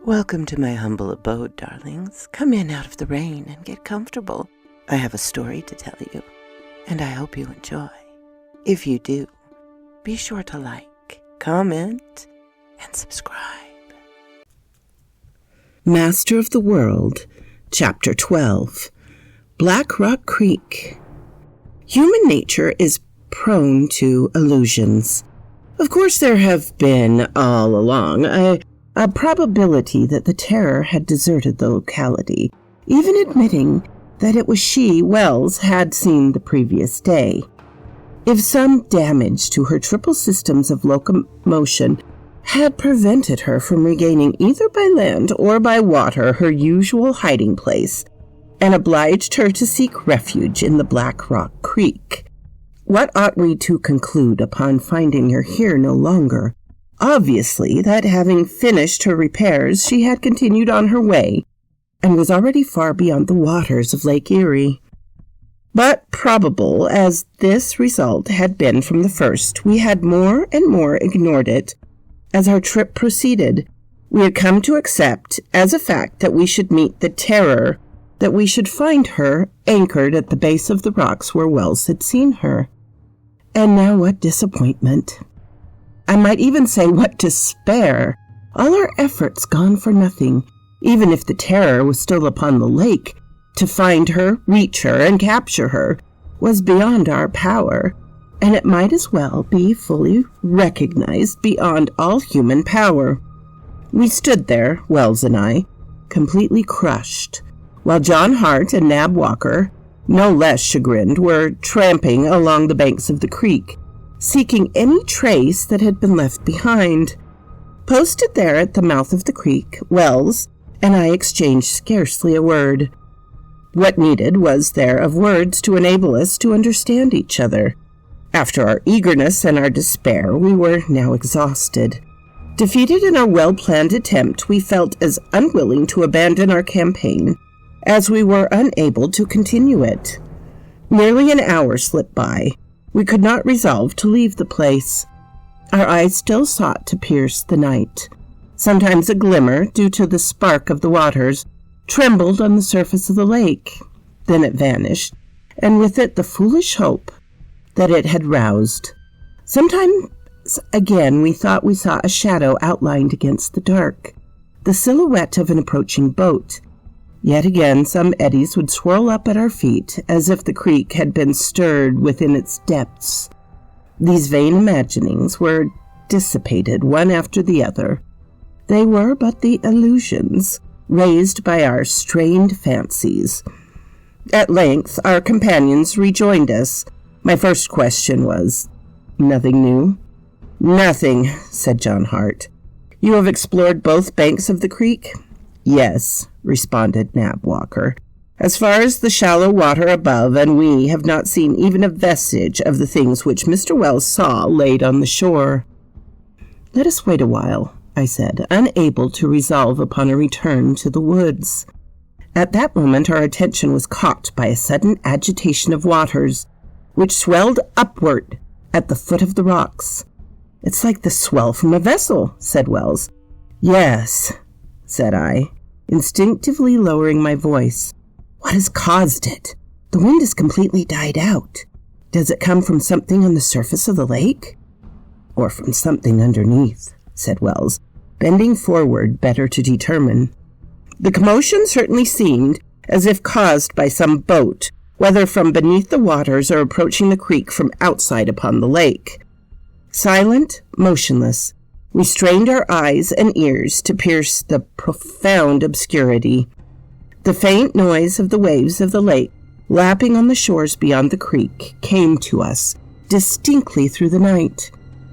Welcome to my humble abode, darlings. Come in out of the rain and get comfortable. I have a story to tell you, and I hope you enjoy. If you do, be sure to like, comment, and subscribe. Master of the World, Chapter 12, Black Rock Creek. Human nature is prone to illusions. Of course, there have been, all along, a probability that the terror had deserted the locality, even admitting that it was she, Wells, had seen the previous day. If some damage to her triple systems of locomotion had prevented her from regaining either by land or by water her usual hiding place, and obliged her to seek refuge in the Black Rock Creek, what ought we to conclude upon finding her here no longer? Obviously, that having finished her repairs, she had continued on her way, and was already far beyond the waters of Lake Erie. But probable as this result had been from the first, we had more and more ignored it as our trip proceeded. We had come to accept as a fact that we should meet the terror, that we should find her anchored at the base of the rocks where Wells had seen her. And now what disappointment! I might even say what despair! All our efforts gone for nothing. Even if the terror was still upon the lake, to find her, reach her, and capture her was beyond our power, and it might as well be fully recognized beyond all human power. We stood there, Wells and I, completely crushed, while John Hart and Nab Walker, no less chagrined, were tramping along the banks of the creek, seeking any trace that had been left behind. Posted there at the mouth of the creek, Wells and I exchanged scarcely a word. What needed was there of words to enable us to understand each other. After our eagerness and our despair, we were now exhausted. Defeated in our well-planned attempt, we felt as unwilling to abandon our campaign as we were unable to continue it. Nearly an hour slipped by. We could not resolve to leave the place. Our eyes still sought to pierce the night. Sometimes a glimmer, due to the spark of the waters, trembled on the surface of the lake. Then it vanished, and with it the foolish hope that it had roused. Sometimes again we thought we saw a shadow outlined against the dark, the silhouette of an approaching boat. Yet again some eddies would swirl up at our feet, as if the creek had been stirred within its depths. These vain imaginings were dissipated one after the other. They were but the illusions raised by our strained fancies. At length our companions rejoined us. My first question was, "Nothing new?" "Nothing," said John Hart. "You have explored both banks of the creek?" "Yes," responded Nab Walker. "As far as the shallow water above, and we have not seen even a vestige of the things which Mr. Wells saw laid on the shore." "Let us wait a while," I said, unable to resolve upon a return to the woods. At that moment our attention was caught by a sudden agitation of waters, which swelled upward at the foot of the rocks. "It's like the swell from a vessel," said Wells. "Yes," said I, instinctively lowering my voice. "What has caused it? The wind has completely died out. Does it come from something on the surface of the lake?" "Or from something underneath," said Wells, bending forward better to determine. "The commotion certainly seemed as if caused by some boat, whether from beneath the waters or approaching the creek from outside upon the lake." Silent, motionless, we strained our eyes and ears to pierce the profound obscurity. The faint noise of the waves of the lake lapping on the shores beyond the creek came to us distinctly through the night.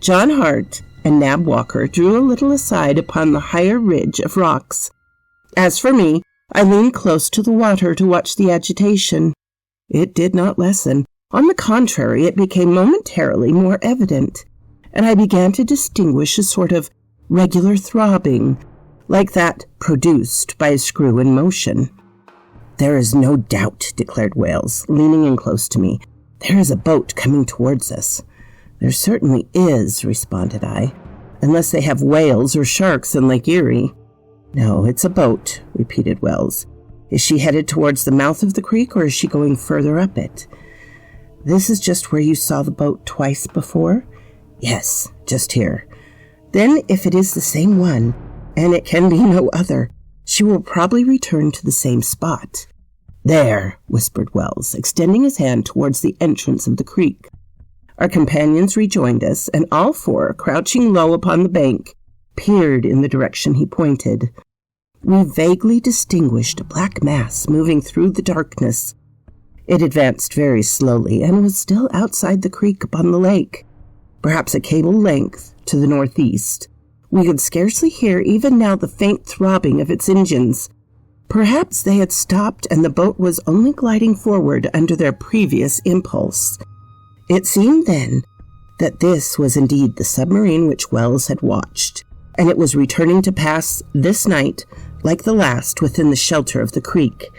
John Hart and Nab Walker drew a little aside upon the higher ridge of rocks. As for me, I leaned close to the water to watch the agitation. It did not lessen. On the contrary, it became momentarily more evident, and I began to distinguish a sort of regular throbbing, like that produced by a screw in motion. "There is no doubt," declared Wales, leaning in close to me. "There is a boat coming towards us." "There certainly is," responded I, "unless they have whales or sharks in Lake Erie." "No, it's a boat," repeated Wells. "Is she headed towards the mouth of the creek, or is she going further up it?" "This is just where you saw the boat twice before?" "Yes, just here." "Then, if it is the same one, and it can be no other, she will probably return to the same spot." "There," whispered Wells, extending his hand towards the entrance of the creek. Our companions rejoined us, and all four, crouching low upon the bank, peered in the direction he pointed. We vaguely distinguished a black mass moving through the darkness. It advanced very slowly and was still outside the creek upon the lake, perhaps a cable length to the northeast. We could scarcely hear even now the faint throbbing of its engines. Perhaps they had stopped and the boat was only gliding forward under their previous impulse. It seemed then that this was indeed the submarine which Wells had watched, and it was returning to pass this night, like the last, within the shelter of the creek.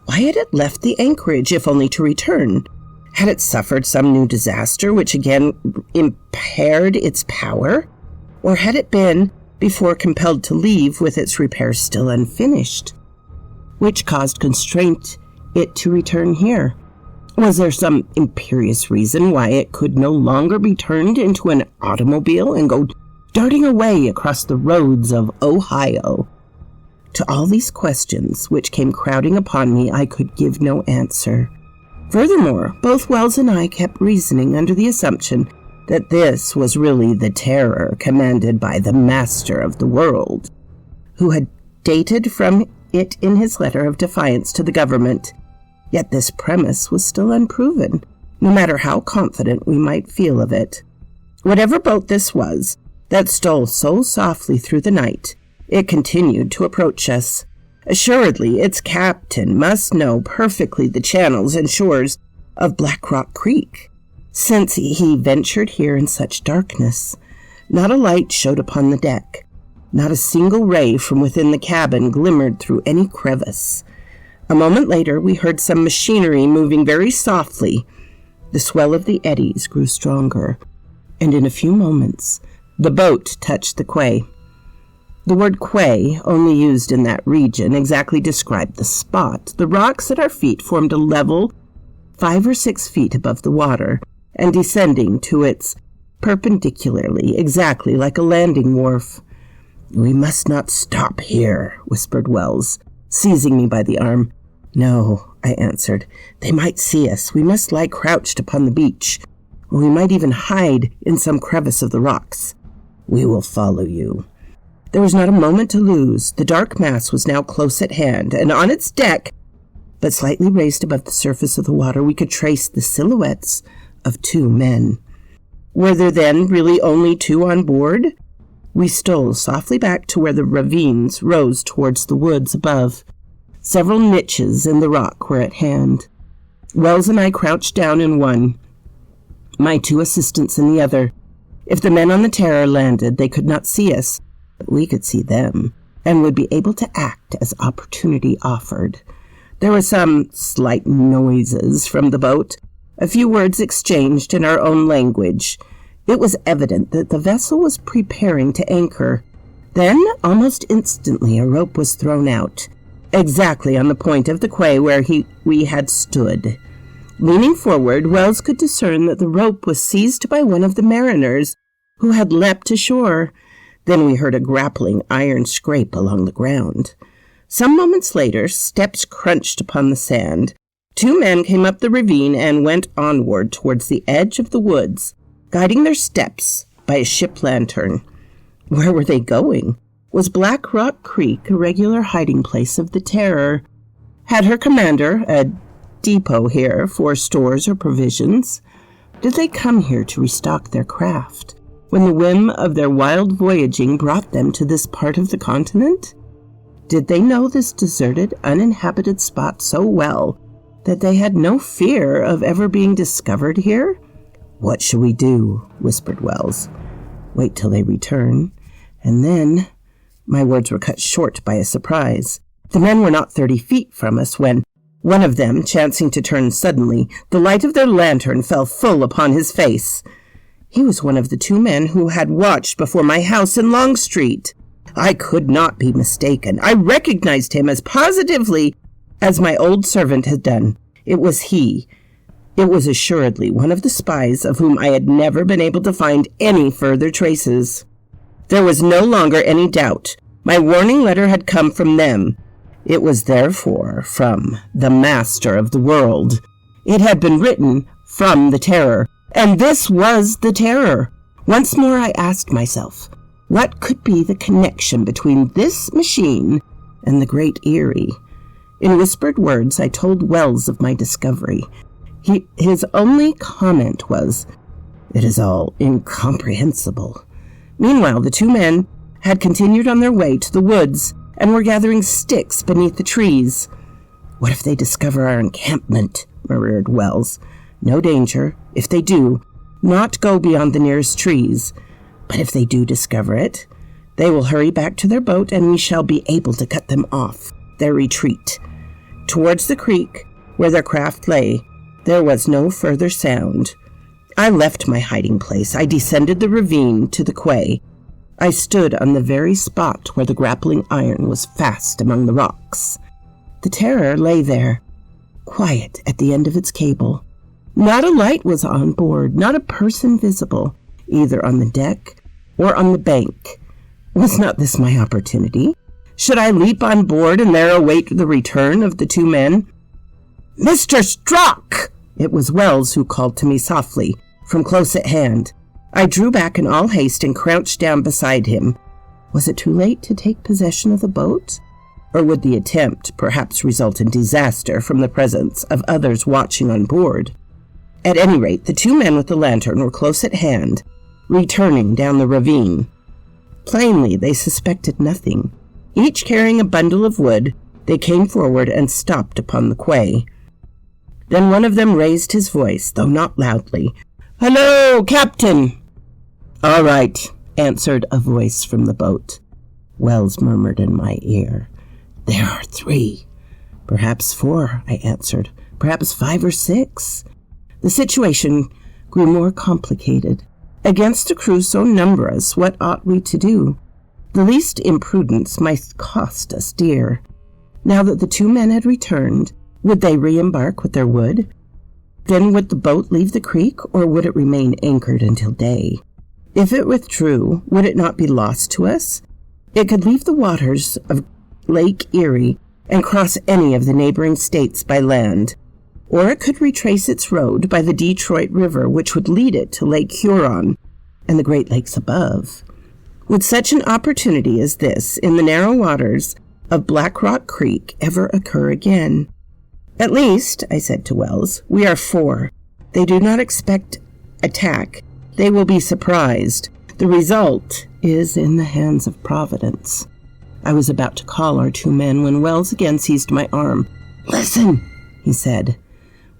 Why had it left the anchorage, if only to return? Had it suffered some new disaster which again impaired its power? Or had it been, before compelled to leave, with its repairs still unfinished, which caused constraint it to return here? Was there some imperious reason why it could no longer be turned into an automobile and go darting away across the roads of Ohio? To all these questions, which came crowding upon me, I could give no answer. Furthermore, both Wells and I kept reasoning under the assumption that this was really the terror commanded by the Master of the World, who had dated from it in his letter of defiance to the government. Yet this premise was still unproven, no matter how confident we might feel of it. Whatever boat this was that stole so softly through the night, it continued to approach us. Assuredly, its captain must know perfectly the channels and shores of Black Rock Creek, since he ventured here in such darkness. Not a light showed upon the deck. Not a single ray from within the cabin glimmered through any crevice. A moment later, we heard some machinery moving very softly. The swell of the eddies grew stronger, and in a few moments, the boat touched the quay. The word quay, only used in that region, exactly described the spot. The rocks at our feet formed a level 5 or 6 feet above the water, and descending to its perpendicularly, exactly like a landing wharf. "We must not stop here," whispered Wells, seizing me by the arm. "No," I answered. "They might see us. We must lie crouched upon the beach, or we might even hide in some crevice of the rocks." "We will follow you." There was not a moment to lose. The dark mass was now close at hand, and on its deck, but slightly raised above the surface of the water, we could trace the silhouettes of 2 men. Were there then really only 2 on board? We stole softly back to where the ravines rose towards the woods above. Several niches in the rock were at hand. Wells and I crouched down in one, my 2 assistants in the other. If the men on the Terror landed, they could not see us, but we could see them, and would be able to act as opportunity offered. There were some slight noises from the boat, a few words exchanged in our own language. It was evident that the vessel was preparing to anchor. Then, almost instantly, a rope was thrown out, exactly on the point of the quay where we had stood. Leaning forward, Wells could discern that the rope was seized by one of the mariners who had leapt ashore. Then we heard a grappling iron scrape along the ground. Some moments later, steps crunched upon the sand. 2 men came up the ravine and went onward towards the edge of the woods, guiding their steps by a ship lantern. Where were they going? Was Black Rock Creek a regular hiding place of the Terror? Had her commander a depot here for stores or provisions? Did they come here to restock their craft, when the whim of their wild voyaging brought them to this part of the continent? Did they know this deserted, uninhabited spot so well that they had no fear of ever being discovered here? "What shall we do?" whispered Wells. "Wait till they return, and then—" My words were cut short by a surprise. The men were not 30 feet from us when, one of them chancing to turn suddenly, the light of their lantern fell full upon his face. He was one of the 2 men who had watched before my house in Long Street. I could not be mistaken. I recognized him as positively as my old servant had done. It was he. It was assuredly one of the spies of whom I had never been able to find any further traces. There was no longer any doubt. My warning letter had come from them. It was therefore from the Master of the World. It had been written from the Terror, and this was the Terror. Once more I asked myself, what could be the connection between this machine and the Great Eyrie? In whispered words, I told Wells of my discovery. His only comment was, "It is all incomprehensible." Meanwhile, the two men had continued on their way to the woods and were gathering sticks beneath the trees. "What if they discover our encampment?" murmured Wells. "No danger. If they do, not go beyond the nearest trees. But if they do discover it, they will hurry back to their boat and we shall be able to cut them off their retreat." Towards the creek, where their craft lay, there was no further sound. I left my hiding place. I descended the ravine to the quay. I stood on the very spot where the grappling iron was fast among the rocks. The Terror lay there, quiet at the end of its cable. Not a light was on board, not a person visible, either on the deck or on the bank. Was not this my opportunity? Should I leap on board and there await the return of the two men? "Mr. Strock!" It was Wells who called to me softly, from close at hand. I drew back in all haste and crouched down beside him. Was it too late to take possession of the boat? Or would the attempt perhaps result in disaster from the presence of others watching on board? At any rate, the two men with the lantern were close at hand, returning down the ravine. Plainly, they suspected nothing. Each carrying a bundle of wood, they came forward and stopped upon the quay. Then one of them raised his voice, though not loudly. "Hello, Captain!" "All right," answered a voice from the boat. Wells murmured in my ear, "There are 3. "Perhaps 4, I answered. "Perhaps 5 or 6. The situation grew more complicated. Against a crew so numerous, what ought we to do? The least imprudence might cost us dear. Now that the two men had returned, would they re-embark with their wood? Then would the boat leave the creek, or would it remain anchored until day? If it withdrew, would it not be lost to us? It could leave the waters of Lake Erie and cross any of the neighboring states by land, or it could retrace its road by the Detroit River, which would lead it to Lake Huron and the Great Lakes above. Would such an opportunity as this in the narrow waters of Black Rock Creek ever occur again? "At least," I said to Wells, "we are 4. They do not expect attack. They will be surprised. The result is in the hands of Providence." I was about to call our two men when Wells again seized my arm. "Listen," he said.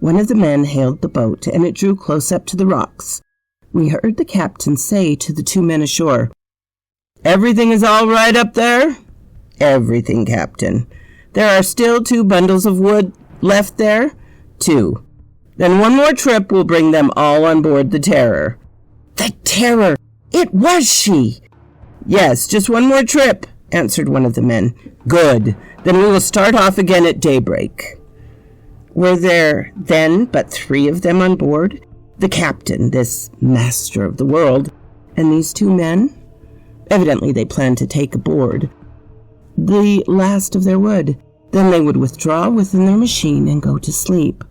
One of the men hailed the boat, and it drew close up to the rocks. We heard the captain say to the two men ashore, "Everything is all right up there?" "Everything, Captain." "There are still 2 bundles of wood left there?" "2. "Then one more trip will bring them all on board the Terror." The Terror! It was she! "Yes, just one more trip," answered one of the men. "Good. Then we will start off again at daybreak." Were there then but 3 of them on board? The captain, this Master of the World, and these 2 men? Evidently they planned to take aboard the last of their wood. Then they would withdraw within their machine and go to sleep.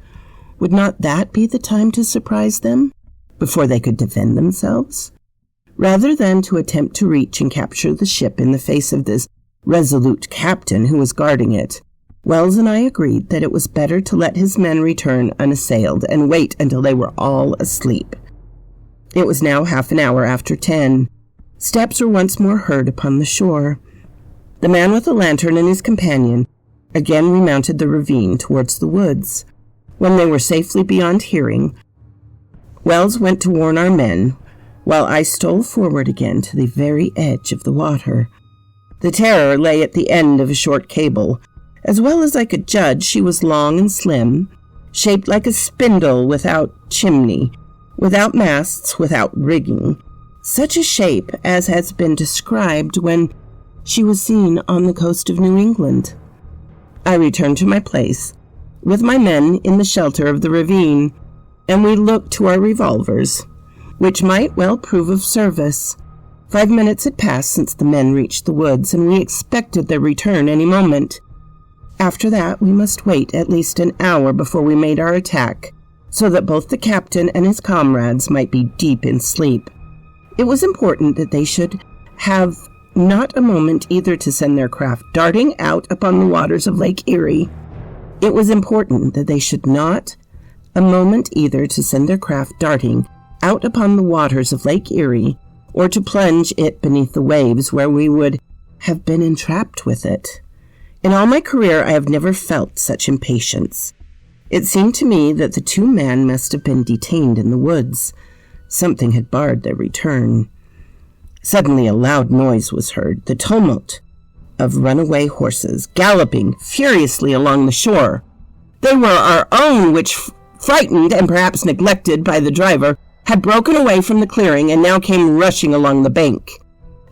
Would not that be the time to surprise them, before they could defend themselves? Rather than to attempt to reach and capture the ship in the face of this resolute captain who was guarding it, Wells and I agreed that it was better to let his men return unassailed and wait until they were all asleep. It was now half an hour after 10. Steps were once more heard upon the shore. The man with the lantern and his companion again remounted the ravine towards the woods. When they were safely beyond hearing, Wells went to warn our men, while I stole forward again to the very edge of the water. The Terror lay at the end of a short cable. As well as I could judge, she was long and slim, shaped like a spindle without chimney, without masts, without rigging. Such a shape as has been described when she was seen on the coast of New England. I returned to my place, with my men in the shelter of the ravine, and we looked to our revolvers, which might well prove of service. 5 minutes had passed since the men reached the woods, and we expected their return any moment. After that, we must wait at least an hour before we made our attack, so that both the captain and his comrades might be deep in sleep. It was important that they should have not a moment either to send their craft darting out upon the waters of Lake Erie. It was important that they should not a moment either to send their craft darting out upon the waters of Lake Erie, or to plunge it beneath the waves where we would have been entrapped with it. In all my career, I have never felt such impatience. It seemed to me that the 2 men must have been detained in the woods. Something had barred their return. Suddenly a loud noise was heard, the tumult of runaway horses galloping furiously along the shore. They were our own, which, frightened and perhaps neglected by the driver, had broken away from the clearing and now came rushing along the bank.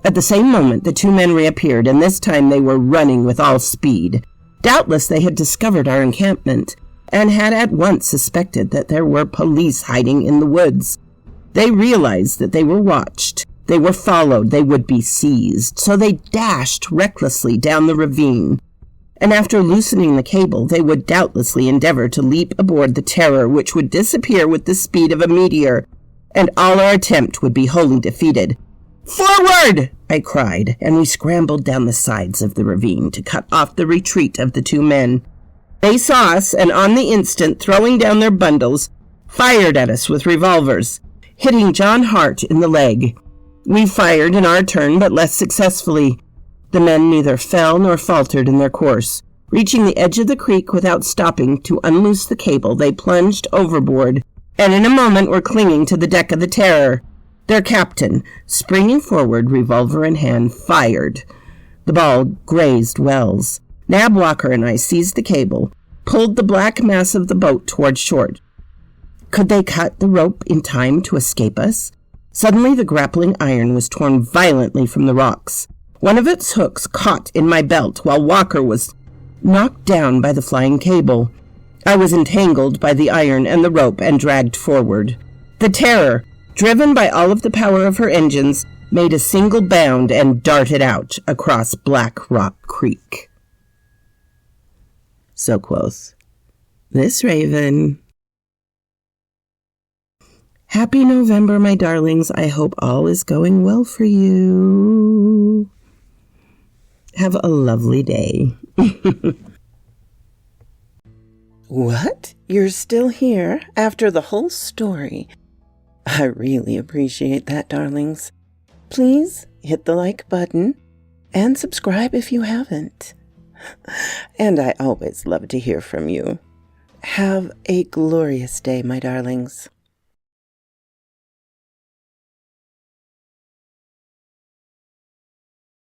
At the same moment, the 2 men reappeared, and this time they were running with all speed. Doubtless they had discovered our encampment, and had at once suspected that there were police hiding in the woods. They realized that they were watched, they were followed, they would be seized, so they dashed recklessly down the ravine, and after loosening the cable, they would doubtlessly endeavor to leap aboard the Terror, which would disappear with the speed of a meteor, and all our attempt would be wholly defeated. "Forward!" I cried, and we scrambled down the sides of the ravine to cut off the retreat of the 2 men. They saw us, and on the instant, throwing down their bundles, fired at us with revolvers, hitting John Hart in the leg. We fired in our turn, but less successfully. The men neither fell nor faltered in their course. Reaching the edge of the creek without stopping to unloose the cable, they plunged overboard, and in a moment were clinging to the deck of the Terror. Their captain, springing forward, revolver in hand, fired. The ball grazed Wells. Nab Walker and I seized the cable, pulled the black mass of the boat toward shore. Could they cut the rope in time to escape us? Suddenly the grappling iron was torn violently from the rocks. One of its hooks caught in my belt, while Walker was knocked down by the flying cable. I was entangled by the iron and the rope and dragged forward. The Terror, driven by all of the power of her engines, made a single bound and darted out across Black Rock Creek. So quoth this raven. Happy November, my darlings. I hope all is going well for you. Have a lovely day. What? You're still here after the whole story? I really appreciate that, darlings. Please hit the like button and subscribe if you haven't. And I always love to hear from you. Have a glorious day, my darlings.